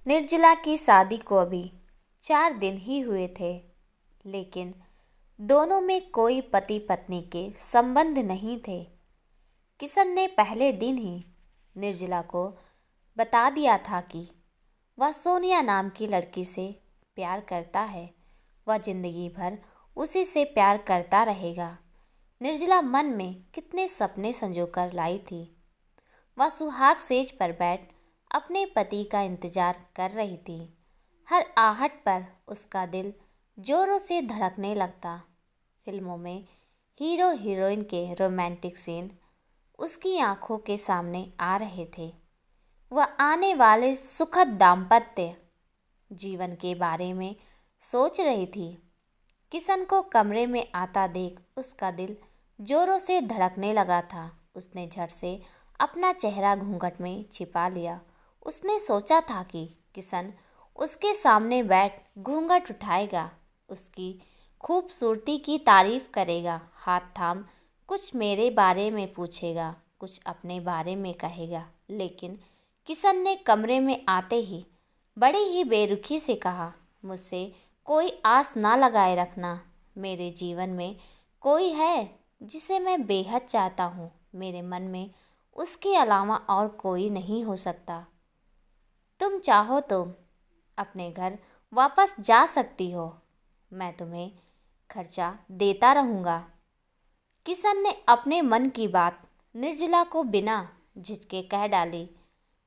निर्जला की शादी को अभी 4 दिन ही हुए थे, लेकिन दोनों में कोई पति पत्नी के संबंध नहीं थे। किशन ने पहले दिन ही निर्जला को बता दिया था कि वह सोनिया नाम की लड़की से प्यार करता है। वह जिंदगी भर उसी से प्यार करता रहेगा। निर्जला मन में कितने सपने संजोकर लाई थी। वह सुहाग सेज पर बैठ अपने पति का इंतजार कर रही थी। हर आहट पर उसका दिल जोरों से धड़कने लगता। फिल्मों में हीरो हीरोइन के रोमांटिक सीन उसकी आंखों के सामने आ रहे थे। वह आने वाले सुखद दाम्पत्य जीवन के बारे में सोच रही थी। किशन को कमरे में आता देख उसका दिल जोरों से धड़कने लगा था। उसने झट से अपना चेहरा घूंघट में छिपा लिया। उसने सोचा था कि किशन उसके सामने बैठ घूंघट उठाएगा, उसकी खूबसूरती की तारीफ करेगा, हाथ थाम कुछ मेरे बारे में पूछेगा, कुछ अपने बारे में कहेगा। लेकिन किशन ने कमरे में आते ही बड़ी ही बेरुखी से कहा, मुझसे कोई आस ना लगाए रखना। मेरे जीवन में कोई है जिसे मैं बेहद चाहता हूँ। मेरे मन में उसके अलावा और कोई नहीं हो सकता। तुम चाहो तो अपने घर वापस जा सकती हो, मैं तुम्हें खर्चा देता रहूँगा। किशन ने अपने मन की बात निर्जला को बिना झिझके कह डाली।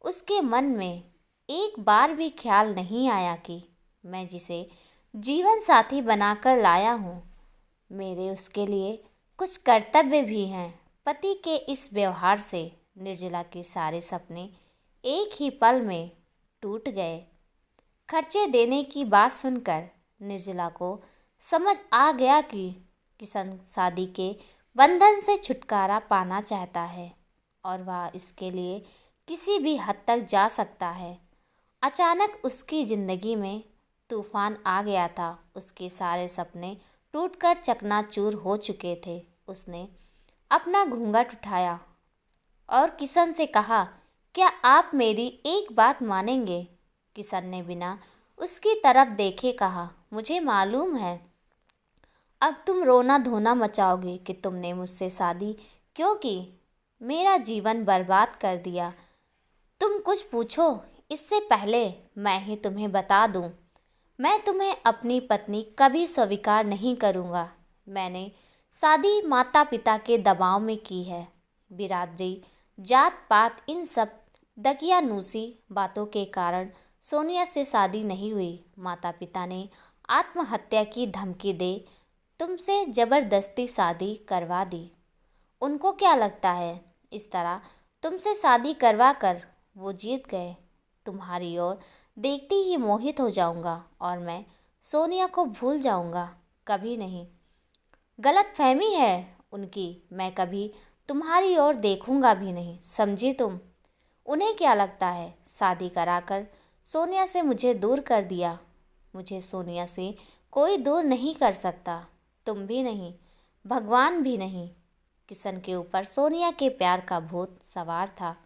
उसके मन में एक बार भी ख्याल नहीं आया कि मैं जिसे जीवन साथी बनाकर लाया हूँ, मेरे उसके लिए कुछ कर्तव्य भी हैं। पति के इस व्यवहार से निर्जला के सारे सपने एक ही पल में टूट गए। खर्चे देने की बात सुनकर निर्जला को समझ आ गया कि किशन शादी के बंधन से छुटकारा पाना चाहता है और वह इसके लिए किसी भी हद तक जा सकता है। अचानक उसकी ज़िंदगी में तूफान आ गया था। उसके सारे सपने टूटकर चकनाचूर हो चुके थे। उसने अपना घूंघट उठाया और किशन से कहा, क्या आप मेरी एक बात मानेंगे? किशन ने बिना उसकी तरफ देखे कहा, मुझे मालूम है अब तुम रोना धोना मचाओगे कि तुमने मुझसे शादी क्यों की, मेरा जीवन बर्बाद कर दिया। तुम कुछ पूछो इससे पहले मैं ही तुम्हें बता दूं, मैं तुम्हें अपनी पत्नी कभी स्वीकार नहीं करूंगा। मैंने शादी माता पिता के दबाव में की है। बिरादरी, जात पात, इन सब दकियानूसी बातों के कारण सोनिया से शादी नहीं हुई। माता पिता ने आत्महत्या की धमकी दे तुमसे ज़बरदस्ती शादी करवा दी। उनको क्या लगता है इस तरह तुमसे शादी करवा कर वो जीत गए। तुम्हारी ओर देखती ही मोहित हो जाऊंगा और मैं सोनिया को भूल जाऊंगा। कभी नहीं, गलतफहमी है उनकी, मैं कभी तुम्हारी ओर देखूंगा भी नहीं, समझी तुम? उन्हें क्या लगता है शादी कराकर सोनिया से मुझे दूर कर दिया। मुझे सोनिया से कोई दूर नहीं कर सकता, तुम भी नहीं, भगवान भी नहीं। किशन के ऊपर सोनिया के प्यार का भूत सवार था।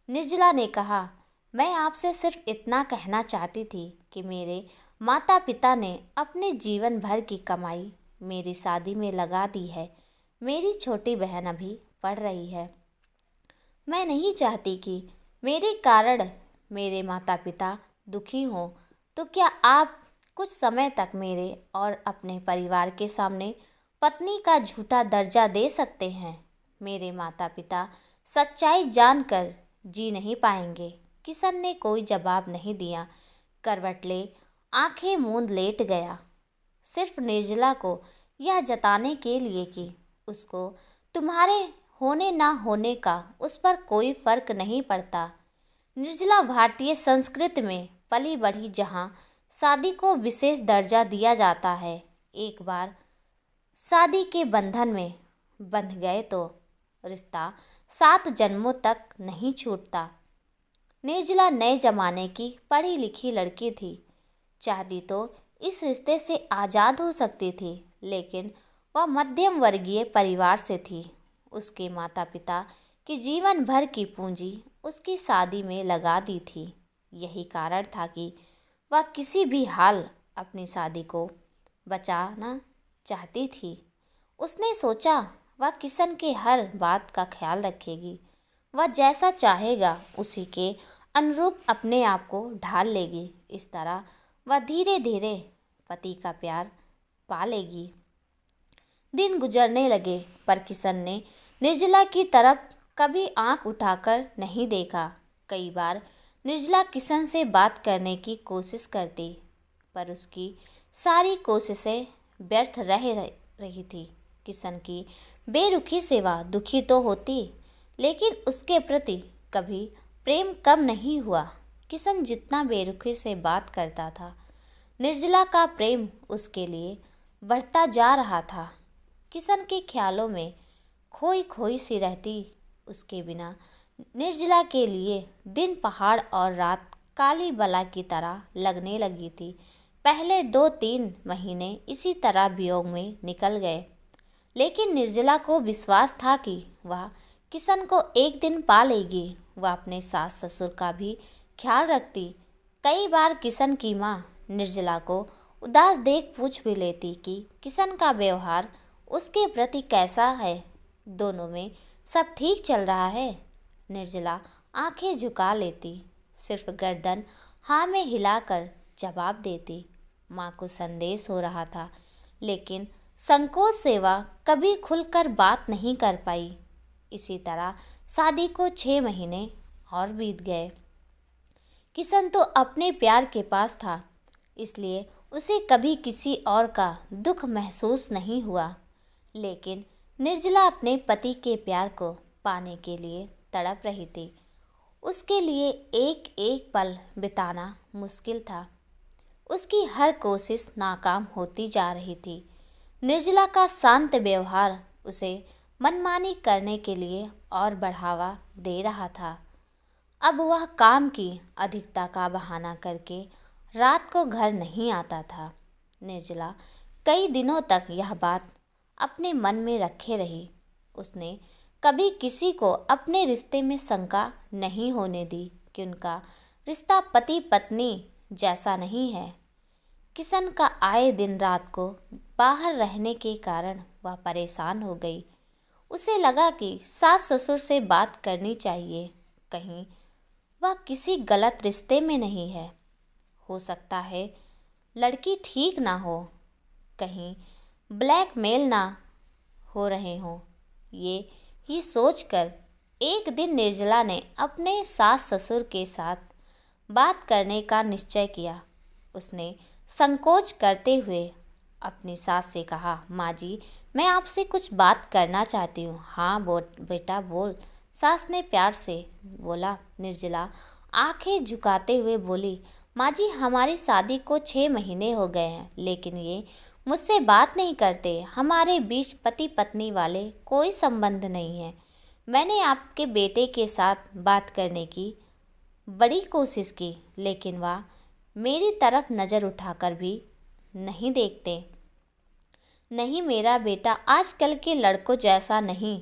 निर्जला ने कहा, मैं आपसे सिर्फ इतना कहना चाहती थी कि मेरे माता पिता ने अपने जीवन भर की कमाई मेरी शादी में लगा दी है। मेरी छोटी बहन अभी पढ़ रही है। मैं नहीं चाहती कि मेरे कारण मेरे माता पिता दुखी हों। तो क्या आप कुछ समय तक मेरे और अपने परिवार के सामने पत्नी का झूठा दर्जा दे सकते हैं? मेरे माता पिता सच्चाई जानकर जी नहीं पाएंगे। किशन ने कोई जवाब नहीं दिया। करवट ले आंखें मूंद लेट गया, सिर्फ निर्जला को यह जताने के लिए कि उसको तुम्हारे होने ना होने का उस पर कोई फर्क नहीं पड़ता। निर्जला भारतीय संस्कृति में पली बढ़ी, जहाँ शादी को विशेष दर्जा दिया जाता है। एक बार शादी के बंधन में बंध गए तो रिश्ता 7 जन्मों तक नहीं छूटता। निर्जला नए जमाने की पढ़ी लिखी लड़की थी। चाहती तो इस रिश्ते से आज़ाद हो सकती थी, लेकिन वह मध्यम वर्गीय परिवार से थी। उसके माता पिता की जीवन भर की पूंजी उसकी शादी में लगा दी थी। यही कारण था कि वह किसी भी हाल अपनी शादी को बचाना चाहती थी। उसने सोचा वह किशन के हर बात का ख्याल रखेगी, वह जैसा चाहेगा उसी के अनुरूप अपने आप को ढाल लेगी। इस तरह वह धीरे धीरे पति का प्यार पा लेगी। दिन गुजरने लगे पर किशन ने निर्जला की तरफ कभी आंख उठाकर नहीं देखा। कई बार निर्जला किशन से बात करने की कोशिश करती पर उसकी सारी कोशिशें व्यर्थ रही थी। किशन की बेरुखी से वह दुखी तो होती लेकिन उसके प्रति कभी प्रेम कम नहीं हुआ। किशन जितना बेरुखी से बात करता था, निर्जला का प्रेम उसके लिए बढ़ता जा रहा था। किशन के ख्यालों में खोई खोई सी रहती। उसके बिना निर्जला के लिए दिन पहाड़ और रात काली बला की तरह लगने लगी थी। पहले 2-3 महीने इसी तरह वियोग में निकल गए, लेकिन निर्जला को विश्वास था कि वह किशन को एक दिन पा लेगी। वह अपने सास ससुर का भी ख्याल रखती। कई बार किशन की माँ निर्जला को उदास देख पूछ भी लेती कि किशन का व्यवहार उसके प्रति कैसा है, दोनों में सब ठीक चल रहा है। निर्जला आंखें झुका लेती, सिर्फ गर्दन हाँ में हिलाकर जवाब देती। माँ को संदेश हो रहा था, लेकिन संकोच से वह कभी खुलकर बात नहीं कर पाई। इसी तरह शादी को 6 महीने और बीत गए। किशन तो अपने प्यार के पास था, इसलिए उसे कभी किसी और का दुख महसूस नहीं हुआ। लेकिन निर्जला अपने पति के प्यार को पाने के लिए तड़प रही थी। उसके लिए एक एक पल बिताना मुश्किल था। उसकी हर कोशिश नाकाम होती जा रही थी। निर्जला का शांत व्यवहार उसे मनमानी करने के लिए और बढ़ावा दे रहा था। अब वह काम की अधिकता का बहाना करके रात को घर नहीं आता था। निर्जला कई दिनों तक यह बात अपने मन में रखे रही। उसने कभी किसी को अपने रिश्ते में शंका नहीं होने दी कि उनका रिश्ता पति पत्नी जैसा नहीं है। किशन का आए दिन रात को बाहर रहने के कारण वह परेशान हो गई। उसे लगा कि सास ससुर से बात करनी चाहिए, कहीं वह किसी गलत रिश्ते में नहीं है। हो सकता है लड़की ठीक ना हो, कहीं ब्लैकमेल ना हो रहे हों। ये सोचकर एक दिन निर्जला ने अपने सास ससुर के साथ बात करने का निश्चय किया। उसने संकोच करते हुए अपनी सास से कहा, माँ जी, मैं आपसे कुछ बात करना चाहती हूँ। हाँ बेटा बोल, सास ने प्यार से बोला। निर्जला आंखें झुकाते हुए बोली, माँ जी, हमारी शादी को 6 महीने हो गए हैं, लेकिन ये मुझसे बात नहीं करते। हमारे बीच पति पत्नी वाले कोई संबंध नहीं है। मैंने आपके बेटे के साथ बात करने की बड़ी कोशिश की, लेकिन वह मेरी तरफ नज़र उठाकर भी नहीं देखते। नहीं, मेरा बेटा आजकल के लड़कों जैसा नहीं,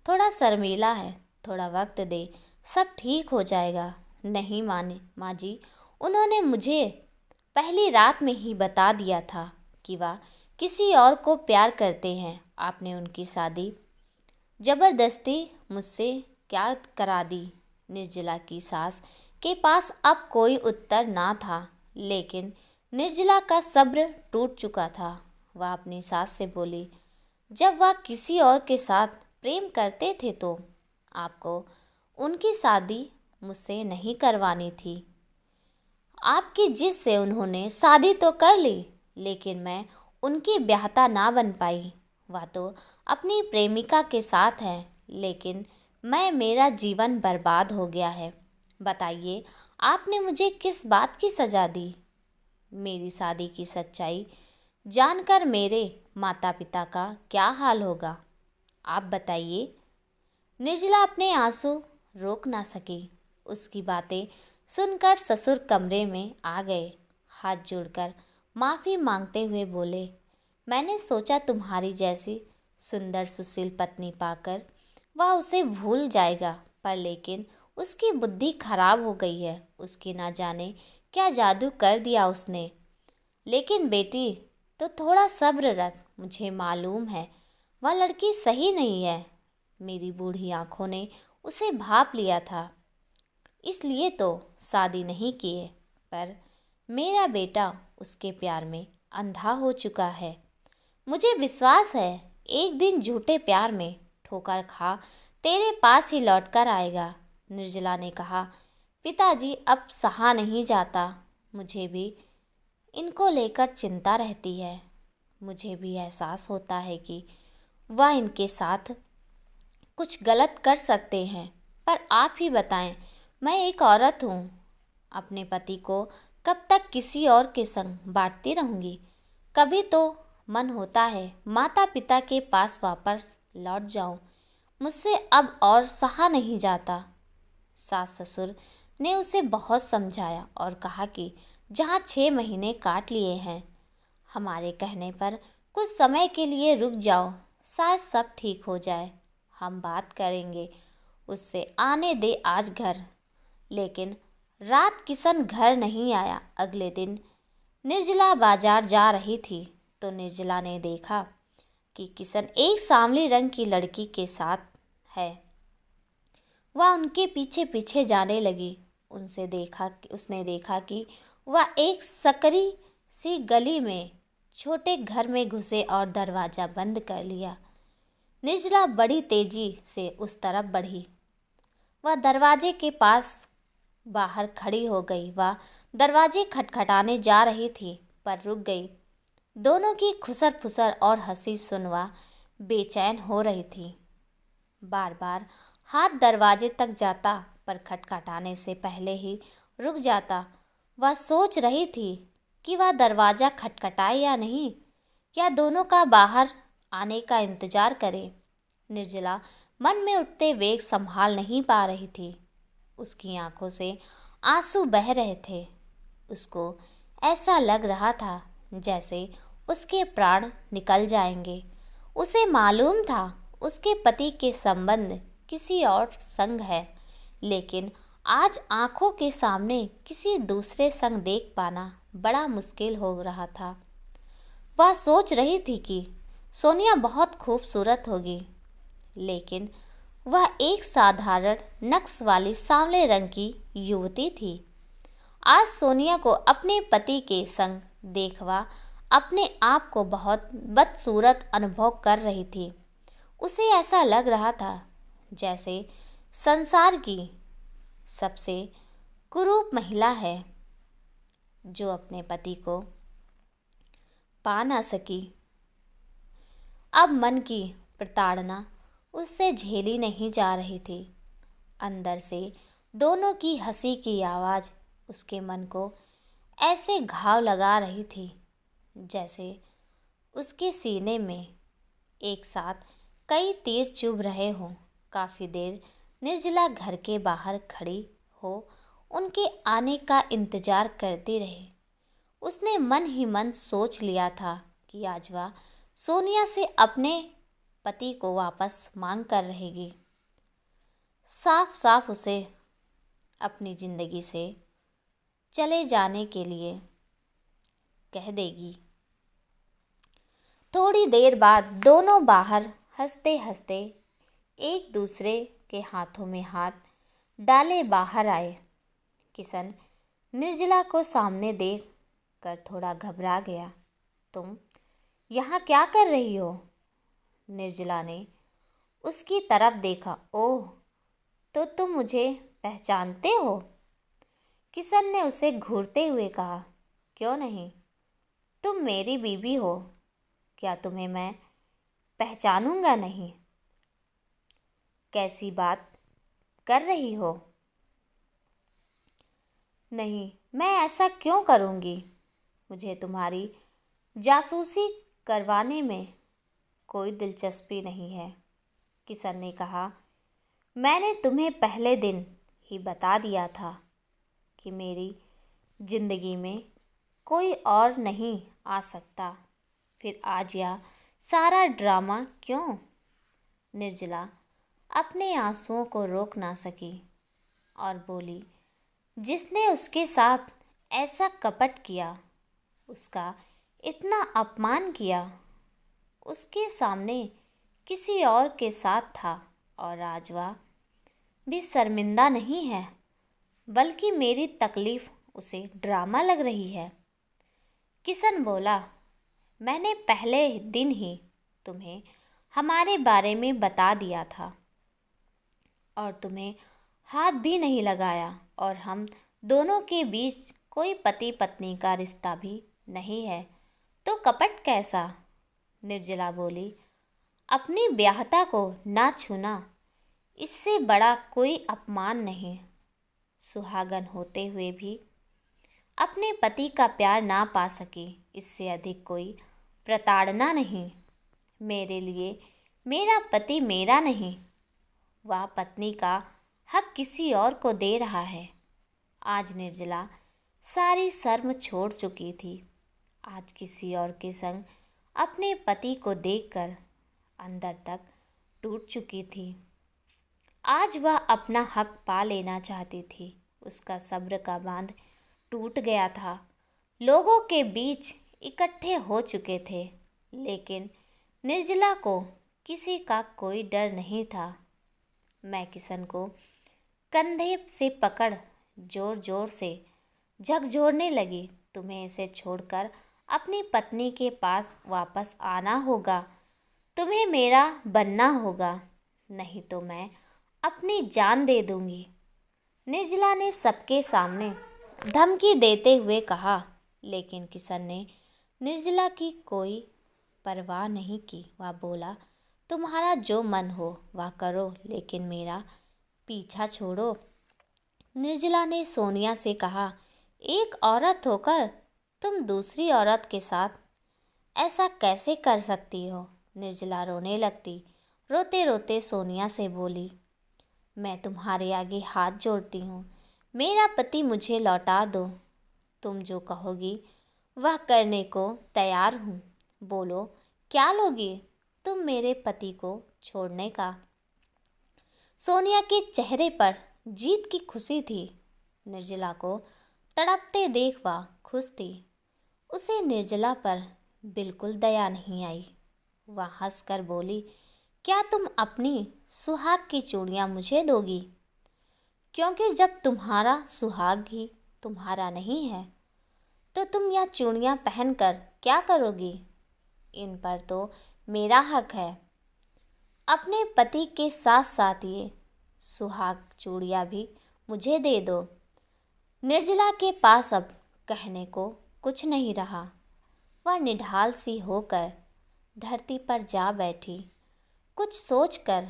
थोड़ा शर्मीला है। थोड़ा वक्त दे, सब ठीक हो जाएगा। नहीं माँ जी, उन्होंने मुझे पहली रात में ही बता दिया था कि वह किसी और को प्यार करते हैं। आपने उनकी शादी ज़बरदस्ती मुझसे क्या करा दी। निर्जला की सास के पास अब कोई उत्तर ना था, लेकिन निर्जला का सब्र टूट चुका था। वह अपनी सास से बोली, जब वह किसी और के साथ प्रेम करते थे तो आपको उनकी शादी मुझसे नहीं करवानी थी। आपकी जिद से उन्होंने शादी तो कर ली, लेकिन मैं उनकी ब्याहता ना बन पाई। वह तो अपनी प्रेमिका के साथ हैं, लेकिन मेरा जीवन बर्बाद हो गया है। बताइए, आपने मुझे किस बात की सज़ा दी? मेरी शादी की सच्चाई जानकर मेरे माता पिता का क्या हाल होगा, आप बताइए। निर्जला अपने आंसू रोक ना सकी। उसकी बातें सुनकर ससुर कमरे में आ गए। हाथ जोड़कर माफ़ी मांगते हुए बोले, मैंने सोचा तुम्हारी जैसी सुंदर सुशील पत्नी पाकर वह उसे भूल जाएगा, पर लेकिन उसकी बुद्धि खराब हो गई है। उसकी ना जाने क्या जादू कर दिया उसने। लेकिन बेटी, तो थोड़ा सब्र रख। मुझे मालूम है वह लड़की सही नहीं है। मेरी बूढ़ी आंखों ने उसे भाप लिया था, इसलिए तो शादी नहीं किए। पर मेरा बेटा उसके प्यार में अंधा हो चुका है। मुझे विश्वास है एक दिन झूठे प्यार में ठोकर खा तेरे पास ही लौट कर आएगा। निर्जला ने कहा, पिताजी अब सहा नहीं जाता। मुझे भी इनको लेकर चिंता रहती है। मुझे भी एहसास होता है कि वह इनके साथ कुछ गलत कर सकते हैं। पर आप ही बताएं, मैं एक औरत हूँ। अपने पति को कब तक किसी और के संग बांटती रहूँगी? कभी तो मन होता है माता पिता के पास वापस लौट जाऊं। मुझसे अब और सहा नहीं जाता। सास ससुर ने उसे बहुत समझाया और कहा कि जहाँ 6 महीने काट लिए हैं, हमारे कहने पर कुछ समय के लिए रुक जाओ, शायद सब ठीक हो जाए। हम बात करेंगे, उससे आने दे आज घर। लेकिन रात किशन घर नहीं आया। अगले दिन निर्जला बाजार जा रही थी तो निर्जला ने देखा कि किशन एक सांवली रंग की लड़की के साथ है। वह उनके पीछे पीछे जाने लगी। उसने देखा कि वह एक सकरी सी गली में छोटे घर में घुसे और दरवाज़ा बंद कर लिया। निर्जला बड़ी तेजी से उस तरफ बढ़ी। वह दरवाजे के पास बाहर खड़ी हो गई। वह दरवाजे खटखटाने जा रही थी पर रुक गई। दोनों की खुसर फुसर और हंसी सुन वह बेचैन हो रही थी। बार बार हाथ दरवाजे तक जाता पर खटखटाने से पहले ही रुक जाता। वह सोच रही थी कि वह दरवाज़ा खटखटाए या नहीं, या दोनों का बाहर आने का इंतजार करे। निर्जला मन में उठते वेग संभाल नहीं पा रही थी। उसकी आंखों से आंसू बह रहे थे। उसको ऐसा लग रहा था जैसे उसके प्राण निकल जाएंगे। उसे मालूम था उसके पति के संबंध किसी और संग है, लेकिन आज आंखों के सामने किसी दूसरे संग देख पाना बड़ा मुश्किल हो रहा था। वह सोच रही थी कि सोनिया बहुत खूबसूरत होगी, लेकिन वह एक साधारण नक्श वाली सांवले रंग की युवती थी। आज सोनिया को अपने पति के संग देखवा अपने आप को बहुत बदसूरत अनुभव कर रही थी। उसे ऐसा लग रहा था जैसे संसार की सबसे कुरूप महिला है जो अपने पति को पा ना सकी। अब मन की प्रताड़ना उससे झेली नहीं जा रही थी। अंदर से दोनों की हंसी की आवाज़ उसके मन को ऐसे घाव लगा रही थी जैसे उसके सीने में एक साथ कई तीर चुभ रहे हों। काफ़ी देर निर्जला घर के बाहर खड़ी हो उनके आने का इंतजार करती रही। उसने मन ही मन सोच लिया था कि आज वह सोनिया से अपने पति को वापस मांग कर रहेगी। साफ साफ उसे अपनी ज़िंदगी से चले जाने के लिए कह देगी। थोड़ी देर बाद दोनों बाहर हंसते हंसते एक दूसरे के हाथों में हाथ डाले बाहर आए। किशन निर्जला को सामने देख कर थोड़ा घबरा गया। तुम यहाँ क्या कर रही हो? निर्जला ने उसकी तरफ देखा। ओह, तो तुम मुझे पहचानते हो? किशन ने उसे घूरते हुए कहा। क्यों नहीं, तुम मेरी बीवी हो। क्या तुम्हें मैं पहचानूंगा नहीं? कैसी बात कर रही हो? नहीं, मैं ऐसा क्यों करूंगी? मुझे तुम्हारी जासूसी करवाने में कोई दिलचस्पी नहीं है। किशन ने कहा, मैंने तुम्हें पहले दिन ही बता दिया था कि मेरी जिंदगी में कोई और नहीं आ सकता। फिर आज यह सारा ड्रामा क्यों? निर्जला अपने आंसुओं को रोक ना सकी। और बोली, जिसने उसके साथ ऐसा कपट किया, उसका इतना अपमान किया, उसके सामने किसी और के साथ था और आज वह भी शर्मिंदा नहीं है, बल्कि मेरी तकलीफ उसे ड्रामा लग रही है। किशन बोला, मैंने पहले दिन ही तुम्हें हमारे बारे में बता दिया था और तुम्हें हाथ भी नहीं लगाया, और हम दोनों के बीच कोई पति पत्नी का रिश्ता भी नहीं है, तो कपट कैसा? निर्जला बोली, अपनी ब्याहता को ना छूना, इससे बड़ा कोई अपमान नहीं। सुहागन होते हुए भी अपने पति का प्यार ना पा सकी, इससे अधिक कोई प्रताड़ना नहीं। मेरे लिए मेरा पति मेरा नहीं, वह पत्नी का हक किसी और को दे रहा है। आज निर्जला सारी शर्म छोड़ चुकी थी। आज किसी और के संग अपने पति को देखकर अंदर तक टूट चुकी थी। आज वह अपना हक पा लेना चाहती थी। उसका सब्र का बांध टूट गया था। लोगों के बीच इकट्ठे हो चुके थे, लेकिन निर्जला को किसी का कोई डर नहीं था। मैं किशन को कंधे से पकड़ जोर जोर से झकझोरने लगी, तुम्हें इसे छोड़कर अपनी पत्नी के पास वापस आना होगा, तुम्हें मेरा बनना होगा, नहीं तो मैं अपनी जान दे दूंगी। निर्जला ने सबके सामने धमकी देते हुए कहा, लेकिन किशन ने निर्जला की कोई परवाह नहीं की। वह बोला, तुम्हारा जो मन हो वह करो, लेकिन मेरा पीछा छोड़ो। निर्जला ने सोनिया से कहा, एक औरत होकर तुम दूसरी औरत के साथ ऐसा कैसे कर सकती हो? निर्जला रोने लगती। रोते रोते सोनिया से बोली, मैं तुम्हारे आगे हाथ जोड़ती हूँ, मेरा पति मुझे लौटा दो। तुम जो कहोगी वह करने को तैयार हूँ। बोलो, क्या लोगी तुम मेरे पति को छोड़ने का? सोनिया के चेहरे पर जीत की खुशी थी। निर्जला को तड़पते देख वह खुश थी। उसे निर्जला पर बिल्कुल दया नहीं आई। वह हंसकर बोली, क्या तुम अपनी सुहाग की चूड़ियाँ मुझे दोगी? क्योंकि जब तुम्हारा सुहाग ही तुम्हारा नहीं है, तो तुम यह चूड़ियाँ पहनकर क्या करोगी? इन पर तो मेरा हक है। अपने पति के साथ साथ ये सुहाग चूड़ियाँ भी मुझे दे दो। निर्जला के पास अब कहने को कुछ नहीं रहा। वह निढाल सी होकर धरती पर जा बैठी। कुछ सोचकर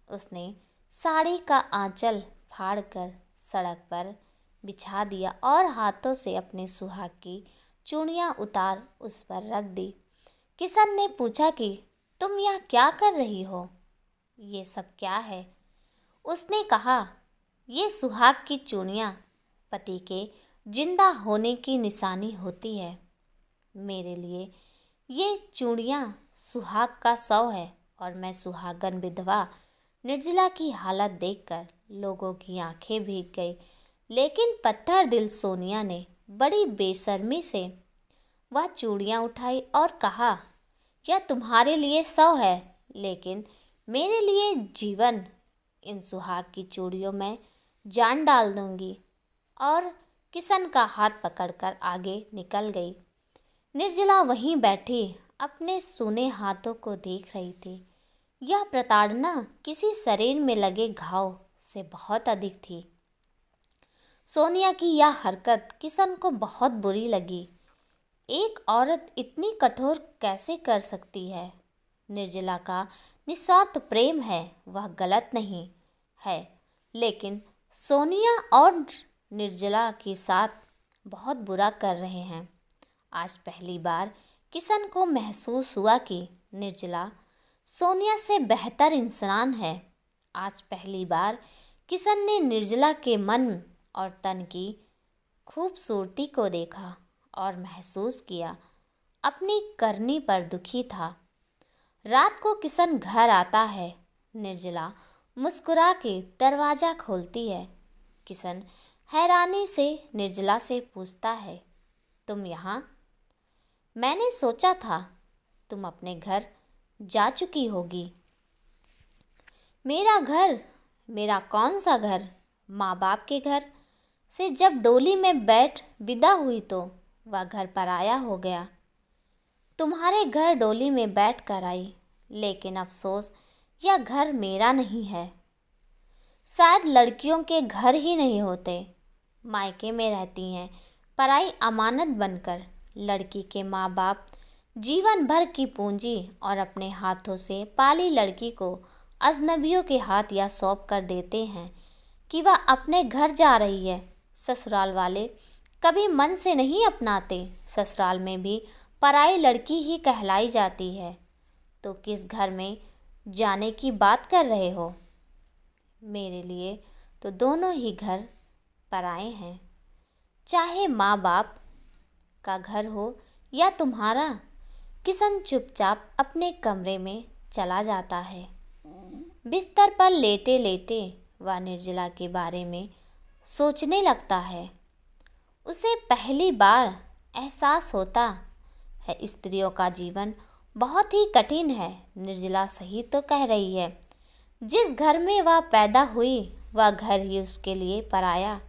उसने साड़ी का आंचल फाड़कर सड़क पर बिछा दिया और हाथों से अपने सुहाग की चूड़ियाँ उतार उस पर रख दी। किशन ने पूछा कि तुम यह क्या कर रही हो? ये सब क्या है? उसने कहा, ये सुहाग की चूड़ियाँ पति के जिंदा होने की निशानी होती है। मेरे लिए ये चूड़ियाँ सुहाग का शव है और मैं सुहागन विधवा। निर्जला की हालत देखकर लोगों की आंखें भीग गई, लेकिन पत्थर दिल सोनिया ने बड़ी बेशर्मी से वह चूड़ियाँ उठाई और कहा, यह तुम्हारे लिए शव है, लेकिन मेरे लिए जीवन। इन सुहाग की चूड़ियों में जान डाल दूंगी। और किशन का हाथ पकड़कर आगे निकल गई। निर्जला वहीं बैठी अपने सूने हाथों को देख रही थी। यह प्रताड़ना किसी शरीर में लगे घाव से बहुत अधिक थी। सोनिया की यह हरकत किशन को बहुत बुरी लगी। एक औरत इतनी कठोर कैसे कर सकती है? निर्जला का निस्वार्थ प्रेम है, वह गलत नहीं है, लेकिन सोनिया और निर्जला के साथ बहुत बुरा कर रहे हैं। आज पहली बार किशन को महसूस हुआ कि निर्जला सोनिया से बेहतर इंसान है। आज पहली बार किशन ने निर्जला के मन और तन की खूबसूरती को देखा और महसूस किया अपनी करनी पर दुखी था। रात को किशन घर आता है। निर्जला मुस्कुरा के दरवाज़ा खोलती है। किशन हैरानी से निर्जला से पूछता है, तुम यहाँ? मैंने सोचा था तुम अपने घर जा चुकी होगी। मेरा घर? मेरा कौन सा घर? माँ बाप के घर से जब डोली में बैठ विदा हुई तो वह घर पराया हो गया। तुम्हारे घर डोली में बैठ कर आई, लेकिन अफसोस यह घर मेरा नहीं है। शायद लड़कियों के घर ही नहीं होते, मायके में रहती हैं पराई अमानत बनकर। लड़की के माँ बाप जीवन भर की पूंजी और अपने हाथों से पाली लड़की को अजनबियों के हाथ या सौंप कर देते हैं कि वह अपने घर जा रही है। ससुराल वाले कभी मन से नहीं अपनाते, ससुराल में भी पराई लड़की ही कहलाई जाती है। तो किस घर में जाने की बात कर रहे हो? मेरे लिए तो दोनों ही घर पराए हैं, चाहे माँ बाप का घर हो या तुम्हारा। किशन चुपचाप अपने कमरे में चला जाता है। बिस्तर पर लेटे लेटे वह निर्जला के बारे में सोचने लगता है। उसे पहली बार एहसास होता है स्त्रियों का जीवन बहुत ही कठिन है। निर्जला सही तो कह रही है। जिस घर में वह पैदा हुई वह घर ही उसके लिए पराया।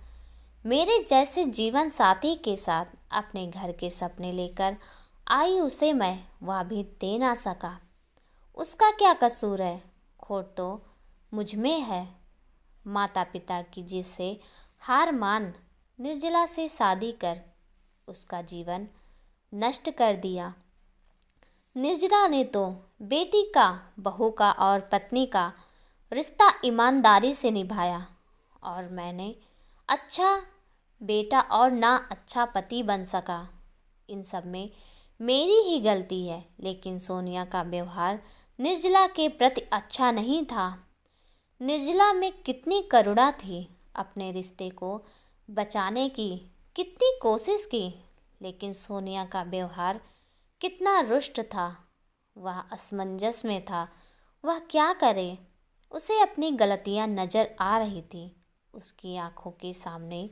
मेरे जैसे जीवन साथी के साथ अपने घर के सपने लेकर आई उसे मैं वह भी दे ना सका। उसका क्या कसूर है? खोट तो मुझ में है। माता पिता की जिद से हार मान निर्जला से शादी कर उसका जीवन नष्ट कर दिया। निर्जला ने तो बेटी का, बहू का और पत्नी का रिश्ता ईमानदारी से निभाया, और मैंने अच्छा बेटा और ना अच्छा पति बन सका। इन सब में मेरी ही गलती है। लेकिन सोनिया का व्यवहार निर्जला के प्रति अच्छा नहीं था। निर्जला में कितनी करुणा थी। अपने रिश्ते को बचाने की कितनी कोशिश की, लेकिन सोनिया का व्यवहार कितना रुष्ट था। वह असमंजस में था। वह क्या करे? उसे अपनी गलतियां नज़र आ रही थी। उसकी आंखों के सामने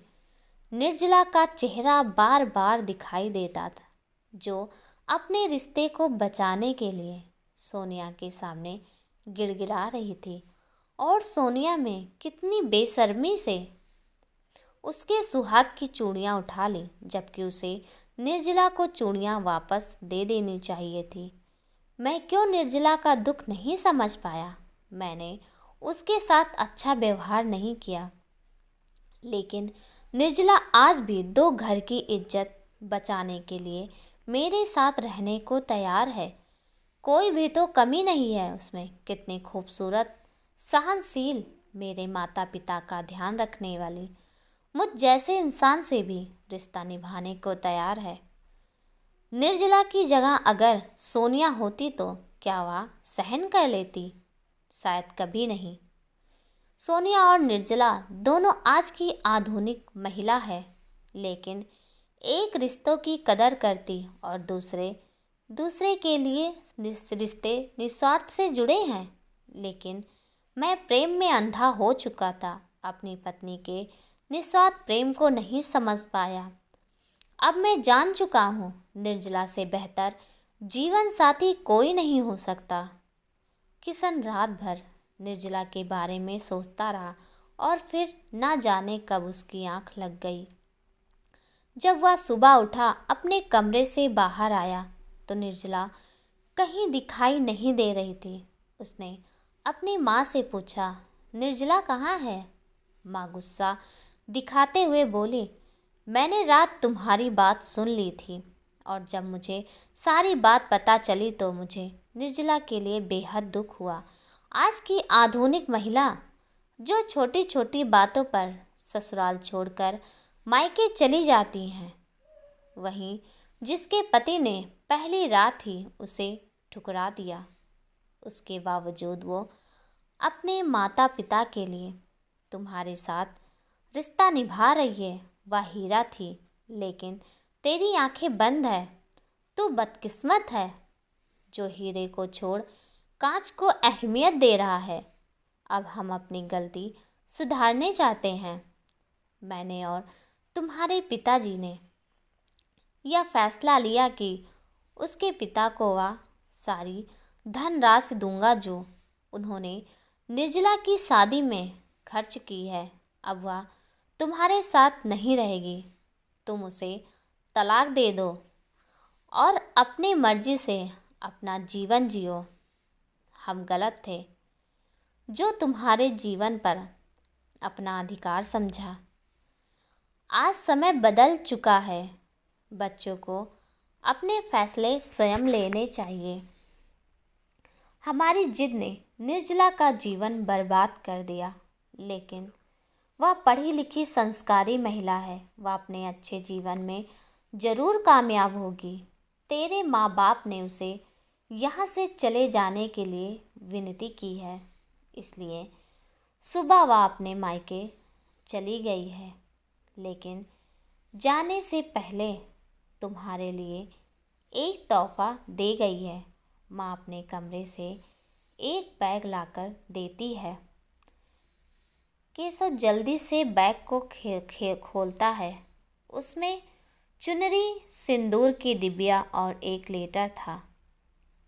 निर्जला का चेहरा बार बार दिखाई देता था, जो अपने रिश्ते को बचाने के लिए सोनिया के सामने गिड़गिड़ा रही थी। और सोनिया में कितनी बेशर्मी से उसके सुहाग की चूड़ियाँ उठा ली, जबकि उसे निर्जला को चूड़ियाँ वापस दे देनी चाहिए थी। मैं क्यों निर्जला का दुख नहीं समझ पाया? मैंने उसके साथ अच्छा व्यवहार नहीं किया, लेकिन निर्जला आज भी दो घर की इज्जत बचाने के लिए मेरे साथ रहने को तैयार है। कोई भी तो कमी नहीं है उसमें। कितनी खूबसूरत, सहनशील, मेरे माता पिता का ध्यान रखने वाली, मुझ जैसे इंसान से भी रिश्ता निभाने को तैयार है। निर्जला की जगह अगर सोनिया होती तो क्या वह सहन कर लेती? शायद कभी नहीं। सोनिया और निर्जला दोनों आज की आधुनिक महिला है, लेकिन एक रिश्तों की कदर करती और दूसरे के लिए रिश्ते निस्वार्थ से जुड़े हैं। लेकिन मैं प्रेम में अंधा हो चुका था। अपनी पत्नी के निस्वार्थ प्रेम को नहीं समझ पाया। अब मैं जान चुका हूँ निर्जला से बेहतर जीवन साथी कोई नहीं हो सकता। किशन रात भर निर्जला के बारे में सोचता रहा और फिर ना जाने कब उसकी आंख लग गई। जब वह सुबह उठा, अपने कमरे से बाहर आया तो निर्जला कहीं दिखाई नहीं दे रही थी। उसने अपनी माँ से पूछा, निर्जला कहाँ है? माँ गुस्सा दिखाते हुए बोली, मैंने रात तुम्हारी बात सुन ली थी और जब मुझे सारी बात पता चली तो मुझे निर्जला के लिए बेहद दुख हुआ। आज की आधुनिक महिला जो छोटी छोटी बातों पर ससुराल छोड़कर मायके चली जाती हैं, वहीं जिसके पति ने पहली रात ही उसे ठुकरा दिया, उसके बावजूद वो अपने माता पिता के लिए तुम्हारे साथ रिश्ता निभा रही है। वह हीरा थी, लेकिन तेरी आंखें बंद है। तू बदकिस्मत है जो हीरे को छोड़ कांच को अहमियत दे रहा है। अब हम अपनी गलती सुधारने चाहते हैं। मैंने और तुम्हारे पिताजी ने यह फैसला लिया कि उसके पिता को वह सारी धनराशि दूंगा जो उन्होंने निर्जला की शादी में खर्च की है। अब वह तुम्हारे साथ नहीं रहेगी। तुम उसे तलाक दे दो और अपनी मर्जी से अपना जीवन जियो। हम गलत थे जो तुम्हारे जीवन पर अपना अधिकार समझा। आज समय बदल चुका है। बच्चों को अपने फैसले स्वयं लेने चाहिए। हमारी जिद ने निर्जला का जीवन बर्बाद कर दिया, लेकिन वह पढ़ी लिखी संस्कारी महिला है। वह अपने अच्छे जीवन में जरूर कामयाब होगी। तेरे माँ बाप ने उसे यहाँ से चले जाने के लिए विनती की है, इसलिए सुबह वह अपने मायके चली गई है। लेकिन जाने से पहले तुम्हारे लिए एक तोहफा दे गई है। माँ अपने कमरे से एक बैग लाकर देती है। केशव जल्दी से बैग को खोलता है। उसमें चुनरी, सिंदूर की डिबिया और एक लेटर था।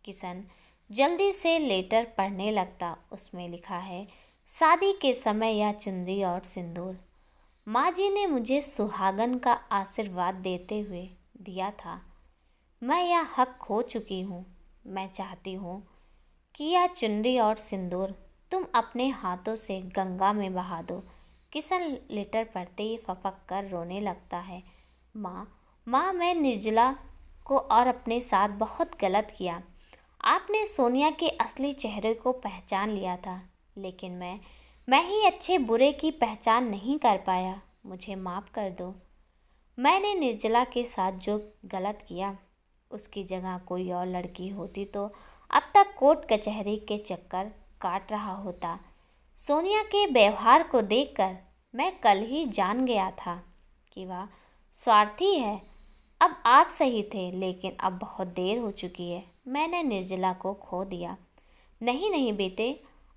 किशन जल्दी से लेटर पढ़ने लगता। उसमें लिखा है, शादी के समय यह चुनरी और सिंदूर माँ जी ने मुझे सुहागन का आशीर्वाद देते हुए दिया था। मैं यह हक खो चुकी हूँ। मैं चाहती हूँ कि यह चुनरी और सिंदूर तुम अपने हाथों से गंगा में बहा दो। किशन लेटर पढ़ते ही फपक कर रोने लगता है। माँ, मैं निर्जला को और अपने साथ बहुत गलत किया। आपने सोनिया के असली चेहरे को पहचान लिया था, लेकिन मैं ही अच्छे बुरे की पहचान नहीं कर पाया। मुझे माफ़ कर दो। मैंने निर्जला के साथ जो गलत किया, उसकी जगह कोई और लड़की होती तो अब तक कोर्ट कचहरी के चक्कर काट रहा होता। सोनिया के व्यवहार को देखकर मैं कल ही जान गया था कि वह स्वार्थी है। अब आप सही थे, लेकिन अब बहुत देर हो चुकी है। मैंने निर्जला को खो दिया। नहीं बेटे,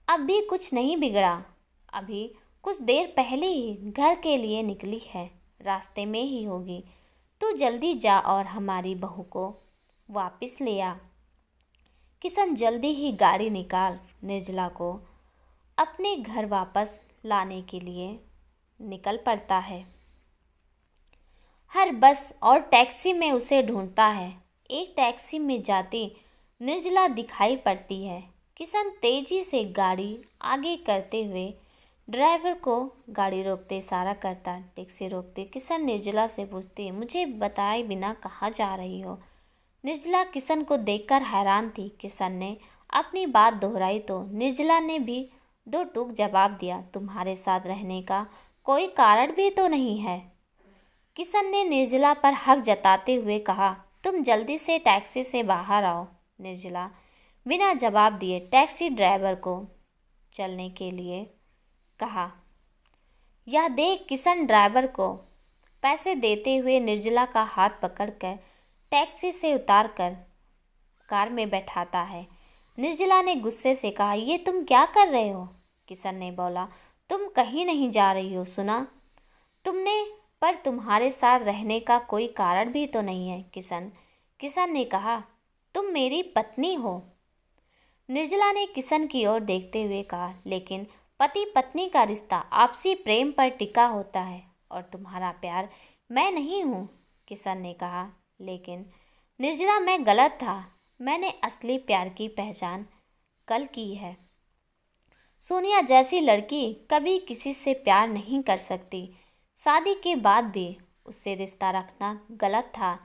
अब भी कुछ नहीं बिगड़ा। अभी कुछ देर पहले ही घर के लिए निकली है, रास्ते में ही होगी। तू जल्दी जा और हमारी बहू को वापस ले आ। किशन जल्दी ही गाड़ी निकाल निर्जला को अपने घर वापस लाने के लिए निकल पड़ता है। हर बस और टैक्सी में उसे ढूंढता है। एक टैक्सी में जाती निर्जला दिखाई पड़ती है। किशन तेजी से गाड़ी आगे करते हुए ड्राइवर को गाड़ी रोकते इशारा करता। टैक्सी रोकते किशन निर्जला से पूछती, मुझे बताए बिना कहाँ जा रही हो? निर्जला किशन को देखकर हैरान थी। किशन ने अपनी बात दोहराई तो निर्जला ने भी दो टूक जवाब दिया, तुम्हारे साथ रहने का कोई कारण भी तो नहीं है। किशन ने निर्जला पर हक जताते हुए कहा, तुम जल्दी से टैक्सी से बाहर आओ। निर्जला बिना जवाब दिए टैक्सी ड्राइवर को चलने के लिए कहा। यह देख किशन ड्राइवर को पैसे देते हुए निर्जला का हाथ पकड़कर टैक्सी से उतारकर कार में बैठाता है। निर्जला ने गुस्से से कहा, ये तुम क्या कर रहे हो? किशन ने बोला, तुम कहीं नहीं जा रही हो, सुना तुमने, पर तुम्हारे साथ रहने का कोई कारण भी तो नहीं है। किशन ने कहा, तुम मेरी पत्नी हो। निर्जला ने किशन की ओर देखते हुए कहा, लेकिन पति पत्नी का रिश्ता आपसी प्रेम पर टिका होता है और तुम्हारा प्यार मैं नहीं हूँ। किशन ने कहा, लेकिन निर्जला मैं गलत था। मैंने असली प्यार की पहचान कल की है। सोनिया जैसी लड़की कभी किसी से प्यार नहीं कर सकती। शादी के बाद भी उससे रिश्ता रखना गलत था।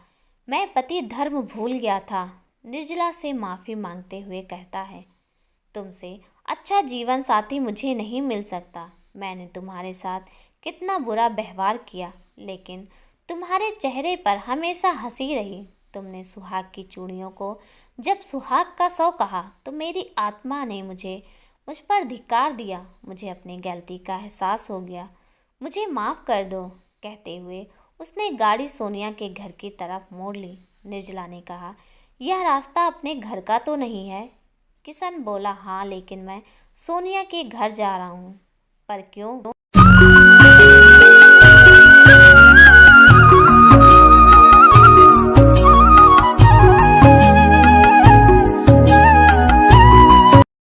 मैं पति धर्म भूल गया था। निर्जला से माफ़ी मांगते हुए कहता है, तुमसे अच्छा जीवन साथी मुझे नहीं मिल सकता। मैंने तुम्हारे साथ कितना बुरा व्यवहार किया, लेकिन तुम्हारे चेहरे पर हमेशा हंसी रही। तुमने सुहाग की चूड़ियों को जब सुहाग का सौ कहा तो मेरी आत्मा ने मुझ पर धिक्कार दिया। मुझे अपनी गलती का एहसास हो गया। मुझे माफ़ कर दो। कहते हुए उसने गाड़ी सोनिया के घर की तरफ मोड़ ली। निर्जला ने कहा, यह रास्ता अपने घर का तो नहीं है? किशन बोला, हाँ, लेकिन मैं सोनिया के घर जा रहा हूँ। पर क्यों?